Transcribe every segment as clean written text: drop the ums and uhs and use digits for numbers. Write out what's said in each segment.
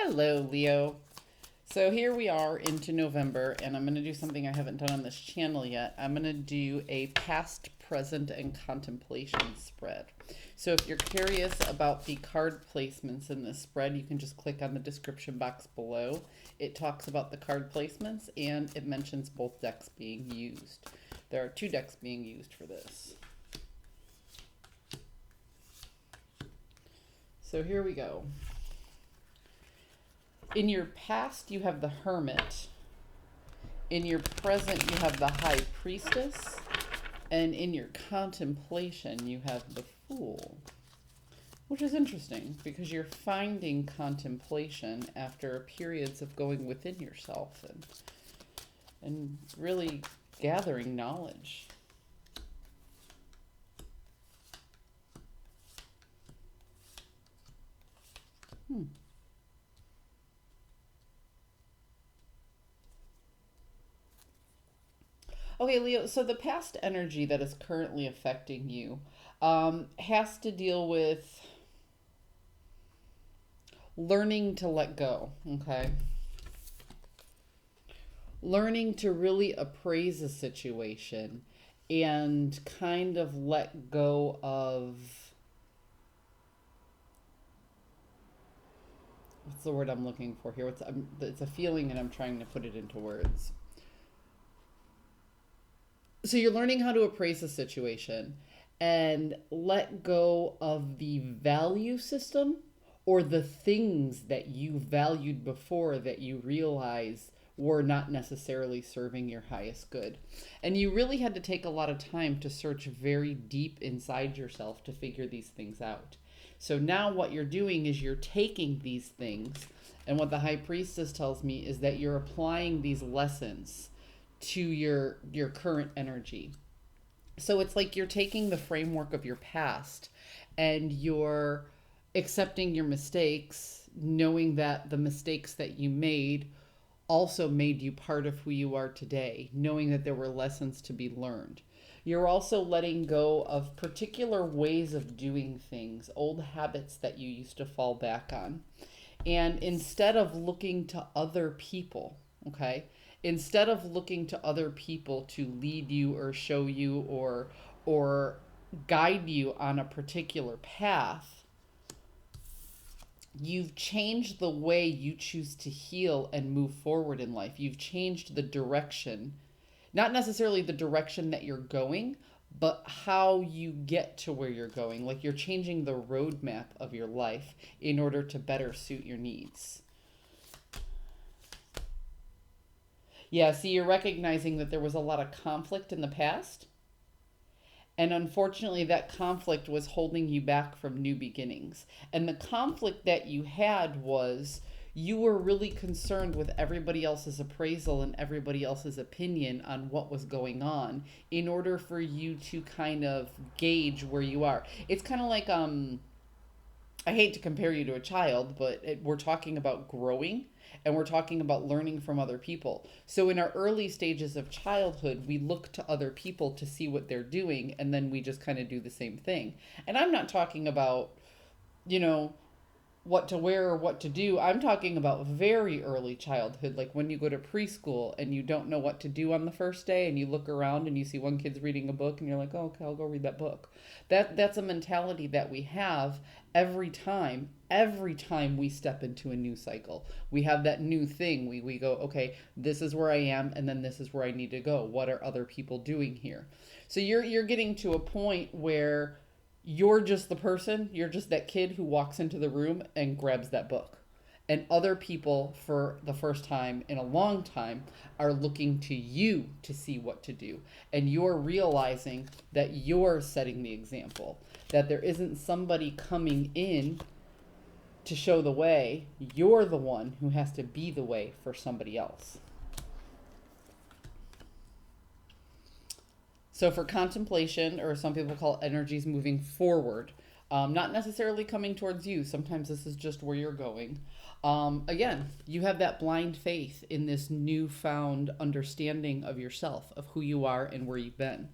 Hello, Leo. So here we are into November, and I'm going to do something I haven't done on this channel yet. I'm going to do a past, present, and contemplation spread. So if you're curious about the card placements in this spread, you can just click on the description box below. It talks about the card placements, and it mentions both decks being used. There are 2 decks being used for this. So here we go. In your past, you have the Hermit. In your present, you have the High Priestess. And in your contemplation, you have the Fool. Which is interesting, because you're finding contemplation after periods of going within yourself and really gathering knowledge. Okay, Leo, so the past energy that is currently affecting you has to deal with learning to let go, okay? Learning to really appraise a situation and kind of let go of, what's the word I'm looking for here? It's a feeling and I'm trying to put it into words. So you're learning how to appraise a situation and let go of the value system or the things that you valued before that you realize were not necessarily serving your highest good. And you really had to take a lot of time to search very deep inside yourself to figure these things out. So now what you're doing is you're taking these things, and what the High Priestess tells me is that you're applying these lessons to your current energy. So it's like you're taking the framework of your past and you're accepting your mistakes, knowing that the mistakes that you made also made you part of who you are today, knowing that there were lessons to be learned. You're also letting go of particular ways of doing things, old habits that you used to fall back on. And instead of looking to other people, okay, instead of looking to other people to lead you or show you or guide you on a particular path, you've changed the way you choose to heal and move forward in life. You've changed the direction, not necessarily the direction that you're going, but how you get to where you're going. Like you're changing the roadmap of your life in order to better suit your needs. Yeah, see, you're recognizing that there was a lot of conflict in the past. And unfortunately, that conflict was holding you back from new beginnings. And the conflict that you had was you were really concerned with everybody else's appraisal and everybody else's opinion on what was going on in order for you to kind of gauge where you are. It's kind of like, I hate to compare you to a child, but we're talking about growing and we're talking about learning from other people. So in our early stages of childhood, we look to other people to see what they're doing, and then we just kind of do the same thing. And I'm not talking about, what to wear or what to do. I'm talking about very early childhood, like when you go to preschool and you don't know what to do on the first day and you look around and you see one kid's reading a book and you're like, oh, okay, I'll go read that book. That's a mentality that we have every time we step into a new cycle. We have that new thing. We go, okay, this is where I am and then this is where I need to go. What are other people doing here? So you're getting to a point where you're just the person, you're just that kid who walks into the room and grabs that book. And other people, for the first time in a long time, are looking to you to see what to do. And you're realizing that you're setting the example, that there isn't somebody coming in to show the way. You're the one who has to be the way for somebody else. So for contemplation, or some people call it energies moving forward, not necessarily coming towards you. Sometimes this is just where you're going. Again, you have that blind faith in this newfound understanding of yourself, of who you are and where you've been.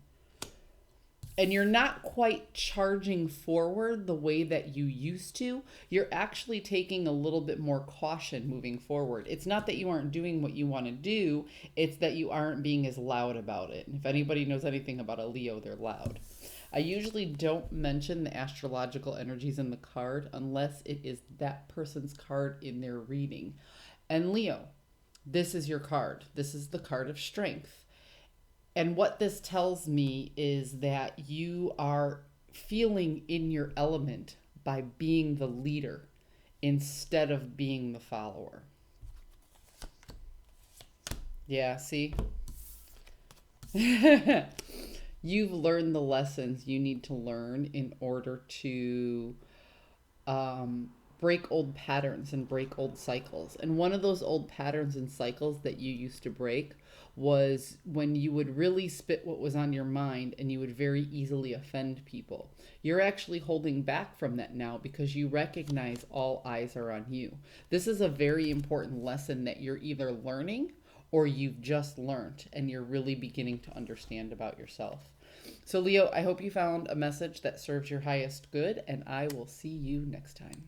and you're not quite charging forward the way that you used to. You're actually taking a little bit more caution moving forward. It's not that you aren't doing what you want to do, it's that you aren't being as loud about it. And if anybody knows anything about a Leo, they're loud. I usually don't mention the astrological energies in the card unless it is that person's card in their reading. And Leo, this is your card. This is the card of strength. And what this tells me is that you are feeling in your element by being the leader instead of being the follower. Yeah, see? You've learned the lessons you need to learn in order to break old patterns and break old cycles. And one of those old patterns and cycles that you used to break was when you would really spit what was on your mind and you would very easily offend people. You're actually holding back from that now because you recognize all eyes are on you. This is a very important lesson that you're either learning or you've just learned and you're really beginning to understand about yourself. So, Leo, I hope you found a message that serves your highest good, and I will see you next time.